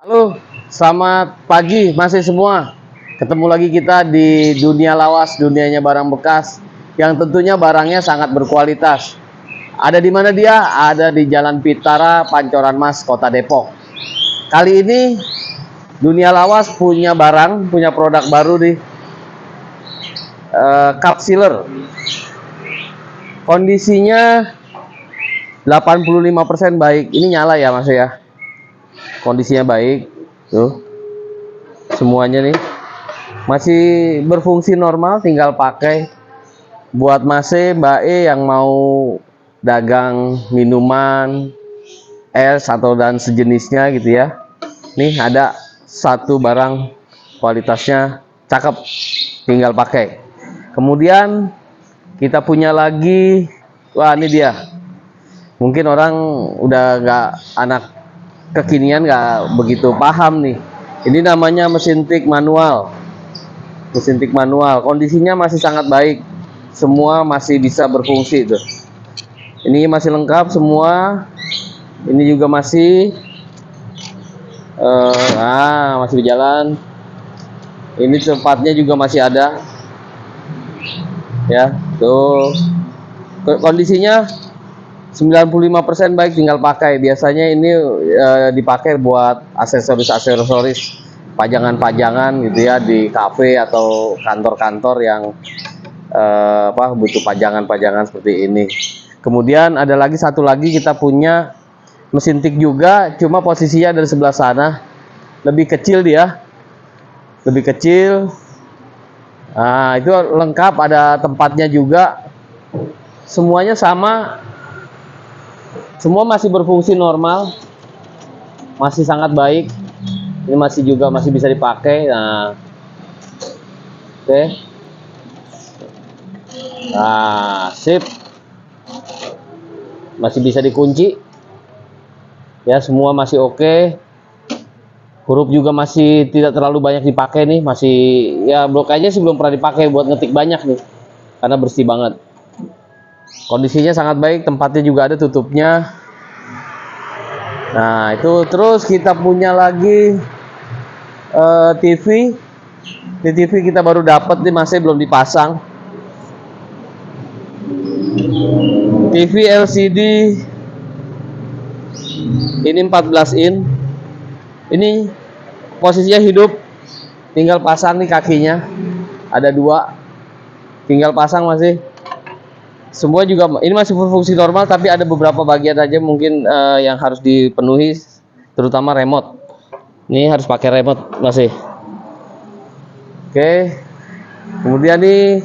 Halo, selamat pagi masih semua. Ketemu lagi kita di dunia lawas, dunianya barang bekas yang tentunya barangnya sangat berkualitas. Ada di mana dia? Ada di Jalan Pitara, Pancoran Mas, Kota Depok. Kali ini dunia lawas punya barang, punya produk baru nih. Cup sealer. Kondisinya 85% baik. Ini nyala ya Mas ya. Kondisinya baik. Tuh. Semuanya nih masih berfungsi normal, tinggal pakai. Buat Mas Mbak E yang mau dagang minuman, es atau dan sejenisnya gitu ya. Nih ada satu barang kualitasnya cakep, tinggal pakai. Kemudian kita punya lagi, wah ini dia. Mungkin orang udah nggak, anak kekinian nggak begitu paham nih. Ini namanya mesin tik manual. Mesin tik manual, kondisinya masih sangat baik. Semua masih bisa berfungsi tuh. Ini masih lengkap semua. Ini juga masih masih berjalan. Ini tempatnya juga masih ada. Ya, tuh. Kondisinya 95% baik, tinggal pakai. Biasanya ini dipakai buat aksesoris-aksesoris, pajangan-pajangan gitu ya, di kafe atau kantor-kantor yang butuh pajangan-pajangan seperti ini. Kemudian ada lagi satu lagi, kita punya mesin tik juga, cuma posisinya dari sebelah sana, lebih kecil dia, lebih kecil. Nah itu lengkap, ada tempatnya juga, semuanya sama, semua masih berfungsi normal, masih sangat baik. Ini masih juga masih bisa dipakai. Nah, oke. Nah, sip. Masih bisa dikunci. Ya, semua masih oke. Huruf juga masih tidak terlalu banyak dipakai nih, masih ya blokanya sih belum pernah dipakai buat ngetik banyak nih. Karena bersih banget. Kondisinya sangat baik, tempatnya juga ada tutupnya. Nah, itu terus kita punya lagi TV. Di TV kita baru dapat nih, masih belum dipasang. TV LCD ini 14 in. Ini posisinya hidup, tinggal pasang nih kakinya, ada dua, tinggal pasang. Masih semua juga ini masih berfungsi normal, tapi ada beberapa bagian aja mungkin yang harus dipenuhi, terutama remote. Ini harus pakai remote masih. Oke. Kemudian nih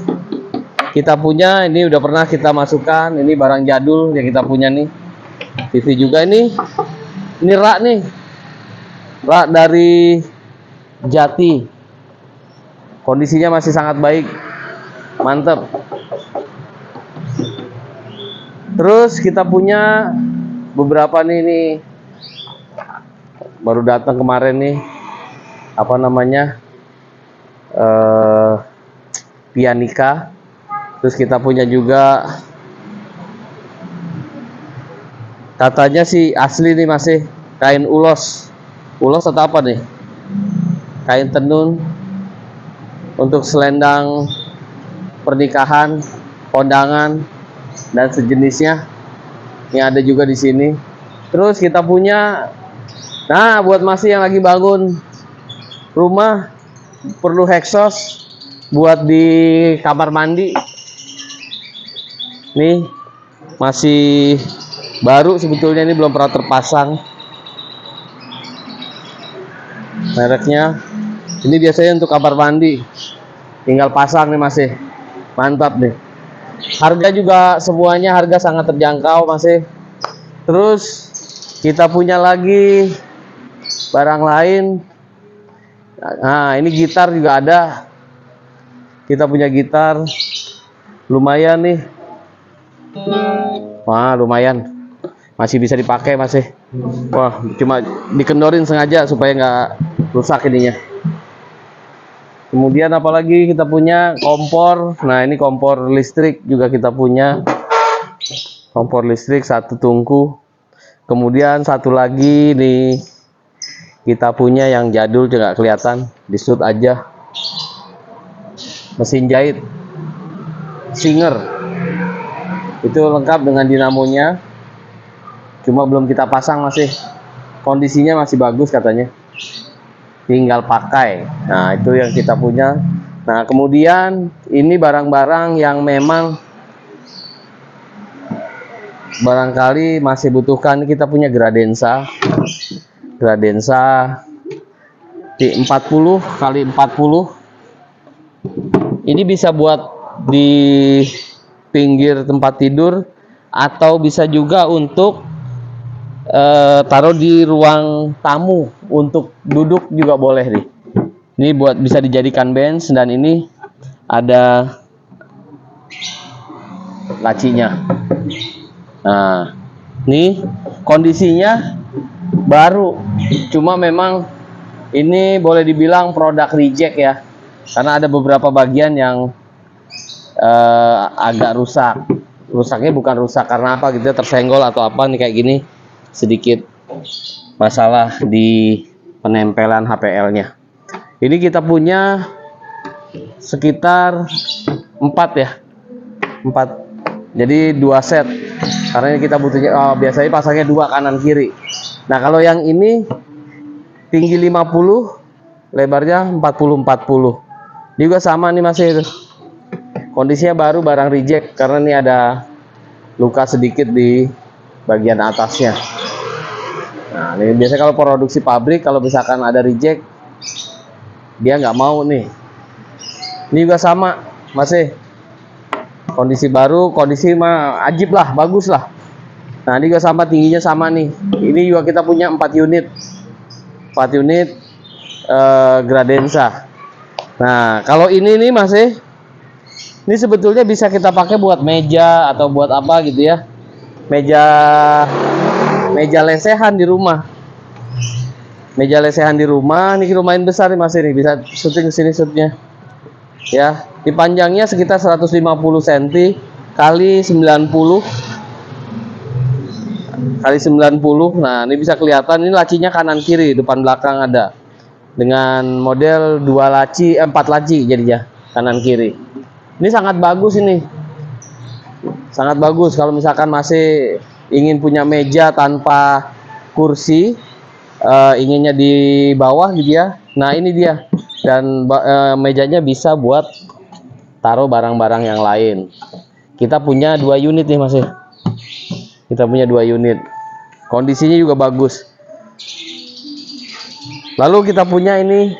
kita punya, ini udah pernah kita masukkan, ini barang jadul yang kita punya nih. TV juga ini rak nih, rak dari Jati. Kondisinya masih sangat baik, mantep. Terus kita punya beberapa nih baru datang kemarin nih, apa namanya, Pianika. Terus kita punya juga, katanya sih asli nih, masih kain ulos atau apa nih, kain tenun untuk selendang pernikahan, kondangan dan sejenisnya. Ini ada juga di sini. Terus kita punya, nah buat masih yang lagi bangun rumah, perlu hexos buat di kamar mandi. Nih masih baru sebetulnya, ini belum pernah terpasang mereknya. Ini biasanya untuk kamar mandi, tinggal pasang nih, masih mantap nih. Harga juga semuanya harga sangat terjangkau masih. Terus kita punya lagi barang lain. Nah ini gitar juga ada, kita punya gitar lumayan nih. Wah lumayan, masih bisa dipakai masih. Wah cuma dikendorin sengaja supaya nggak rusak ininya. Kemudian apalagi kita punya kompor. Nah ini kompor listrik juga kita punya, kompor listrik satu tungku. Kemudian satu lagi nih, Kita punya yang jadul juga kelihatan, disut aja. Mesin jahit Singer itu lengkap dengan dinamonya, cuma belum kita pasang, masih kondisinya masih bagus katanya, tinggal pakai. Nah itu yang kita punya. Nah kemudian ini barang-barang yang memang barangkali masih butuhkan. Kita punya Gradensa T40 kali 40. Ini bisa buat di pinggir tempat tidur, atau bisa juga untuk taruh di ruang tamu untuk duduk juga boleh nih. Ini buat bisa dijadikan bench, dan ini ada lacinya. Nah, ini kondisinya baru, cuma memang ini boleh dibilang produk reject ya, karena ada beberapa bagian yang agak rusak. Rusaknya bukan rusak karena apa gitu, tersenggol atau apa nih, kayak gini sedikit masalah di penempelan HPL-nya. Ini kita punya sekitar 4 ya, 4. Jadi 2 set, karena ini kita butuhnya biasanya pasangnya 2 kanan kiri. Nah kalau yang ini tinggi 50, lebarnya 40. Ini juga sama nih, masih itu kondisinya baru, barang reject, karena ini ada luka sedikit di bagian atasnya. Nah ini biasanya kalau produksi pabrik, kalau misalkan ada reject, dia nggak mau nih. Ini juga sama, masih kondisi baru, kondisi mah ajib lah, bagus lah. Nah ini juga sama, tingginya sama nih. Ini juga kita punya 4 unit Gradensa. Nah kalau ini nih masih, ini sebetulnya bisa kita pakai buat meja atau buat apa gitu ya, meja lesehan di rumah. Meja lesehan di rumah, ini lumayan besar nih masih nih, bisa syuting ke sini shootnya. Ya, di panjangnya sekitar 150 cm kali 90 kali 90. Nah, ini bisa kelihatan, ini lacinya kanan kiri, depan belakang ada. Dengan model 4 laci jadinya, kanan kiri. Ini sangat bagus ini. Sangat bagus kalau misalkan masih ingin punya meja tanpa kursi, inginnya di bawah gitu ya. Nah, ini dia. Dan mejanya bisa buat taruh barang-barang yang lain. Kita punya 2 unit nih, Mas. Kita punya 2 unit. Kondisinya juga bagus. Lalu kita punya ini,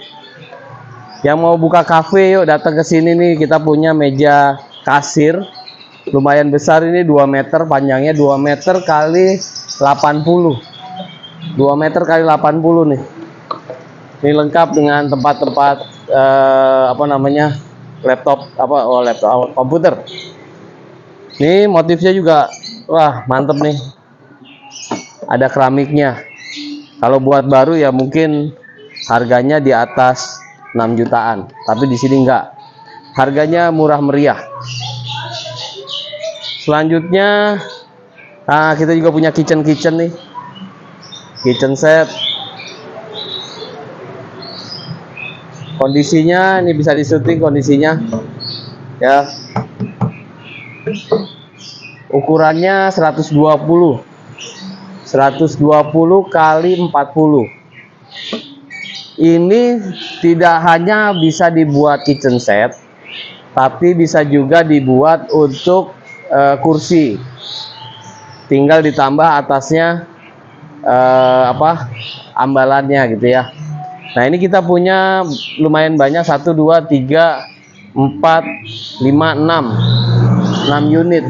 yang mau buka cafe, yuk datang ke sini nih. Kita punya meja kasir, lumayan besar ini, 2 meter, panjangnya 2 meter kali 80. 2 meter kali 80 nih. Ini lengkap dengan tempat-tempat laptop, komputer. Ini motifnya juga, wah mantep nih. Ada keramiknya. Kalau buat baru ya mungkin harganya di atas 6 jutaan, tapi di sini enggak. Harganya murah meriah. Selanjutnya, nah kita juga punya kitchen nih. Kitchen set. Kondisinya ini bisa disuting kondisinya. Ya. Ukurannya 120 kali 40. Ini tidak hanya bisa dibuat kitchen set, tapi bisa juga dibuat untuk kursi. Tinggal ditambah atasnya ambalannya gitu ya. Nah ini kita punya lumayan banyak, 1, 2, 3, 4, 5, 6 unit.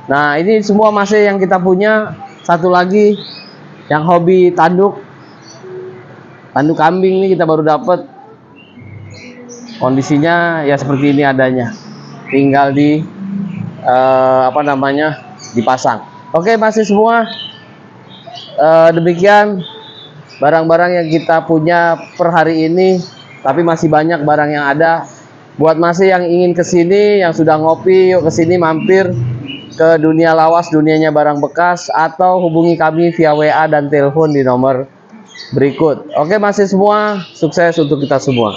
Nah ini semua masih yang kita punya. Satu lagi yang hobi tanduk kambing nih, kita baru dapat. Kondisinya ya seperti ini adanya, tinggal di dipasang. Oke, masih semua demikian barang-barang yang kita punya per hari ini, tapi masih banyak barang yang ada. Buat masih yang ingin kesini, yang sudah ngopi, yuk kesini mampir ke Dunia Lawas, dunianya barang bekas, atau hubungi kami via WA dan telepon di nomor berikut. Oke masih semua, sukses untuk kita semua.